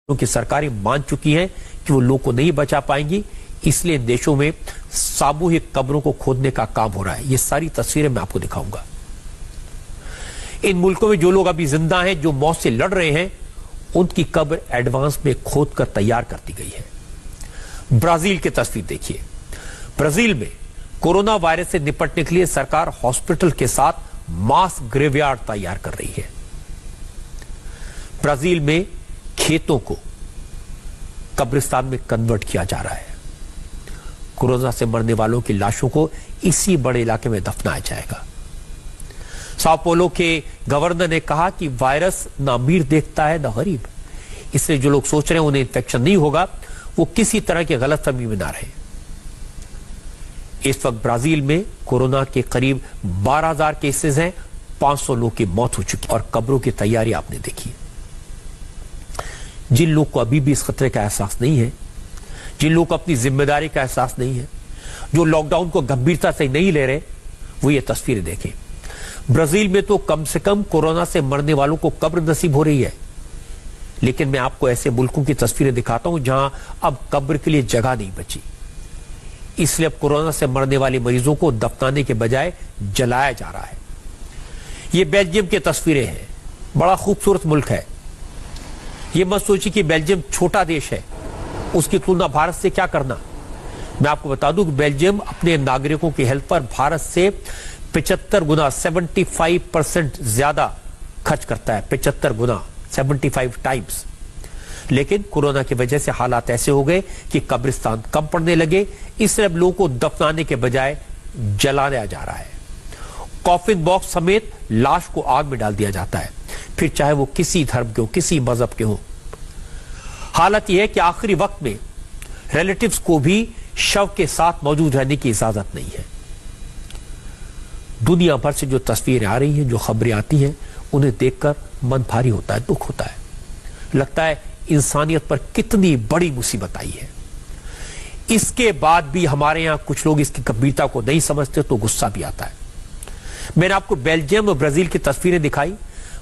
क्योंकि सरकारें मान चुकी हैं कि वो लोग को नहीं बचा पाएंगी, इसलिए देशों में सामूहिक कब्रों को खोदने का काम हो रहा है। ये सारी तस्वीरें मैं आपको दिखाऊंगा। इन मुल्कों में जो लोग अभी जिंदा हैं, जो मौत से लड़ रहे हैं, उनकी कब्र एडवांस में खोद कर तैयार कर दी गई है। ब्राजील की तस्वीर देखिए। ब्राजील में कोरोना वायरस से निपटने के लिए सरकार हॉस्पिटल के साथ मास ग्रेवयार्ड तैयार कर रही है। ब्राजील में खेतों को कब्रिस्तान में कन्वर्ट किया जा रहा है। कोरोना से मरने वालों की लाशों को इसी बड़े इलाके में दफनाया जाएगा। साओ पोलो के गवर्नर ने कहा कि वायरस न अमीर देखता है न गरीब, इसलिए जो लोग सोच रहे हैं उन्हें इन्फेक्शन नहीं होगा, वो किसी तरह की गलतफहमी में ना रहे। इस वक्त ब्राजील में कोरोना के करीब 12,000 केसेस हैं, 500 लोगों की मौत हो चुकी और कब्रों की तैयारी आपने देखी। जिन लोग को अभी भी इस खतरे का एहसास नहीं है, जिन लोग को अपनी जिम्मेदारी का एहसास नहीं है, जो लॉकडाउन को गंभीरता से नहीं ले रहे, वो ये तस्वीरें देखें। ब्राजील में तो कम से कम कोरोना से मरने वालों को कब्र नसीब हो रही है, लेकिन मैं आपको ऐसे मुल्कों की तस्वीरें दिखाता हूं जहां अब कब्र के लिए जगह नहीं बची। इसलिए अब कोरोना से मरने वाले मरीजों को दफनाने के बजाय जलाया जा रहा है। ये बेल्जियम की तस्वीरें हैं। बड़ा खूबसूरत मुल्क है। ये मत सोचिए कि बेल्जियम छोटा देश है, उसकी तुलना भारत से क्या करना। मैं आपको बता दूं कि बेल्जियम अपने नागरिकों की हेल्थ पर भारत से 75 गुना 75% ज्यादा खर्च करता है। 75 गुना 75 टाइम्स। लेकिन कोरोना की वजह से हालात ऐसे हो गए कि कब्रिस्तान कम पड़ने लगे, इसलिए अब लोगों को दफनाने के बजाय जलाया जा रहा है। कॉफिन बॉक्स समेत लाश को आग में डाल दिया जाता है, फिर चाहे वो किसी धर्म के हो, किसी मजहब के हो। हालत यह है कि आखिरी वक्त में रिलेटिव्स को भी शव के साथ मौजूद रहने की इजाजत नहीं है। दुनिया भर से जो तस्वीरें आ रही हैं, जो खबरें आती हैं, उन्हें देखकर मन भारी होता है, दुख होता है। लगता है इंसानियत पर कितनी बड़ी मुसीबत आई है। इसके बाद भी हमारे यहां कुछ लोग इसकी गंभीरता को नहीं समझते, तो गुस्सा भी आता है। मैंने आपको बेल्जियम और ब्राजील की तस्वीरें दिखाई।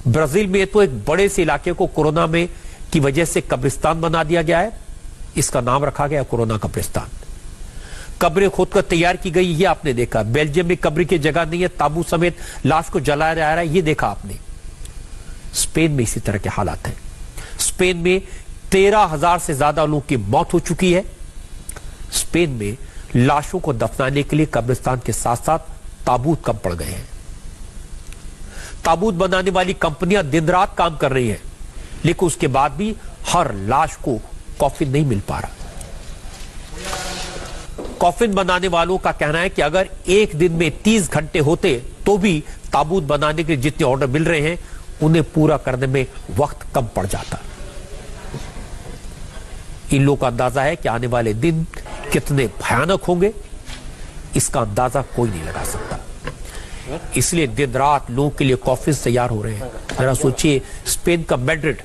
ब्राजील में तो एक बड़े से इलाके को कोरोना में की वजह से कब्रिस्तान बना दिया गया है। इसका नाम रखा गया कोरोना कब्रिस्तान। कब्रें खोदकर तैयार की गई, ये आपने देखा। बेल्जियम में कब्र की जगह नहीं है, ताबूत समेत लाश को जलाया जा रहा है, ये देखा आपने। स्पेन में इसी तरह के हालात हैं। स्पेन में 13,000 से ज्यादा लोगों की मौत हो चुकी है। स्पेन में लाशों को दफनाने के लिए कब्रिस्तान के साथ साथ ताबूत कम पड़ गए हैं। ताबूत बनाने वाली कंपनियां दिन रात काम कर रही हैं, लेकिन उसके बाद भी हर लाश को कॉफिन नहीं मिल पा रहा। कॉफिन बनाने वालों का कहना है कि अगर एक दिन में 30 घंटे होते तो भी ताबूत बनाने के जितने ऑर्डर मिल रहे हैं, उन्हें पूरा करने में वक्त कम पड़ जाता। इन लोगों का अंदाजा है कि आने वाले दिन कितने भयानक होंगे, इसका अंदाजा कोई नहीं लगा सकता। इसलिए दिन रात लोगों के लिए कॉफिन तैयार हो रहे हैं। जरा सोचिए, स्पेन का मैड्रिड,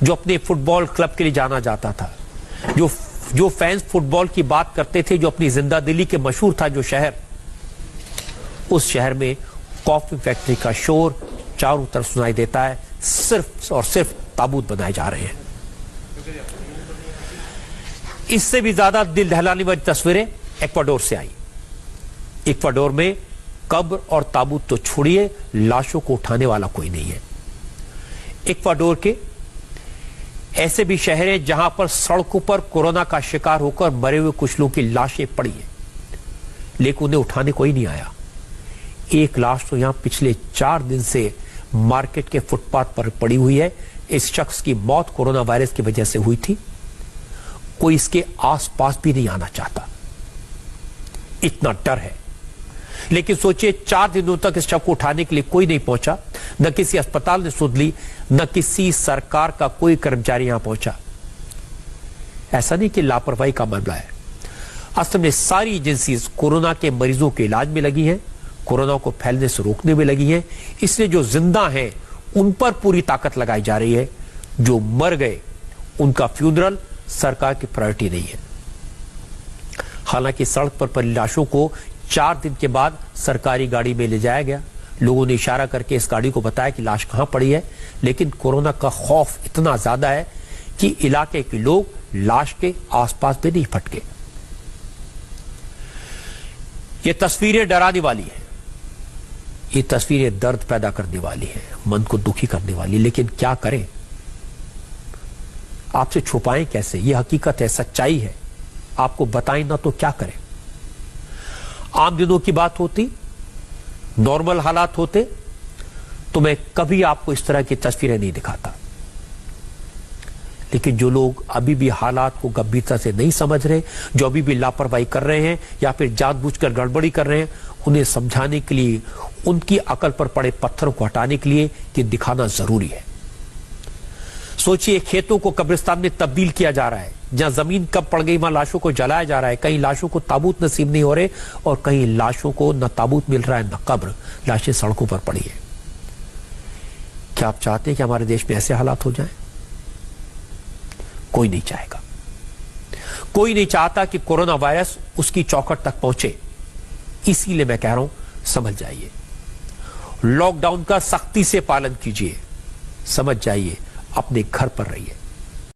जो अपने फुटबॉल क्लब के लिए जाना जाता था, जो फैंस फुटबॉल की बात करते थे, जो अपनी जिंदा दिली के मशहूर था जो शहर, उस शहर में कॉफी फैक्ट्री का शोर चारों तरफ सुनाई देता है। सिर्फ और सिर्फ ताबूत बनाए जा रहे हैं। इससे भी ज्यादा दिल दहलाने वाली तस्वीरें इक्वाडोर से आई। इक्वाडोर में कब्र और ताबूत तो छोड़िए, लाशों को उठाने वाला कोई नहीं है। इक्वाडोर के ऐसे भी शहर हैं जहां पर सड़कों पर कोरोना का शिकार होकर मरे हुए कुछ लोगों की लाशें पड़ी हैं, लेकिन उन्हें उठाने कोई नहीं आया। एक लाश तो यहां पिछले 4 दिन से मार्केट के फुटपाथ पर पड़ी हुई है। इस शख्स की मौत कोरोना वायरस की वजह से हुई थी। कोई इसके आसपास भी नहीं आना चाहता, इतना डर है। लेकिन सोचिए, 4 दिनों तक इस शव को उठाने के लिए कोई नहीं पहुंचा। न किसी अस्पताल ने सुध ली, न किसी सरकार का कोई कर्मचारी यहां पहुंचा। ऐसा नहीं कि लापरवाही का मामला है। असल में सारी एजेंसीज कोरोना के मरीजों के इलाज में लगी हैं, कोरोना को फैलने से रोकने में लगी हैं। इसलिए जो जिंदा हैं उन पर पूरी ताकत लगाई जा रही है। जो मर गए उनका फ्यूनरल सरकार की प्रायोरिटी नहीं है। हालांकि सड़क पर पड़ी लाशों को 4 दिन के बाद सरकारी गाड़ी में ले जाया गया। लोगों ने इशारा करके इस गाड़ी को बताया कि लाश कहां पड़ी है, लेकिन कोरोना का खौफ इतना ज्यादा है कि इलाके के लोग लाश के आसपास भी नहीं फटके। ये तस्वीरें डराने वाली हैं, ये तस्वीरें दर्द पैदा करने वाली हैं, मन को दुखी करने वाली। लेकिन क्या करें, आपसे छुपाएं कैसे? ये हकीकत है, सच्चाई है, आपको बताएं ना तो क्या करें। आम दिनों की बात होती, नॉर्मल हालात होते तो मैं कभी आपको इस तरह की तस्वीरें नहीं दिखाता। लेकिन जो लोग अभी भी हालात को गंभीरता से नहीं समझ रहे, जो अभी भी लापरवाही कर रहे हैं या फिर जानबूझकर गड़बड़ी कर रहे हैं, उन्हें समझाने के लिए, उनकी अकल पर पड़े पत्थरों को हटाने के लिए ये दिखाना जरूरी है। सोचिए, खेतों को कब्रिस्तान में तब्दील किया जा रहा है, जहां जमीन कब पड़ गई वहां लाशों को जलाया जा रहा है। कहीं लाशों को ताबूत नसीब नहीं हो रहे और कहीं लाशों को न ताबूत मिल रहा है न कब्र, लाशें सड़कों पर पड़ी है। क्या आप चाहते हैं कि हमारे देश में ऐसे हालात हो जाएं? कोई नहीं चाहेगा। कोई नहीं चाहता कि कोरोना वायरस उसकी चौखट तक पहुंचे। इसीलिए मैं कह रहा हूं, समझ जाइए, लॉकडाउन का सख्ती से पालन कीजिए, समझ जाइए, अपने घर पर रहिए।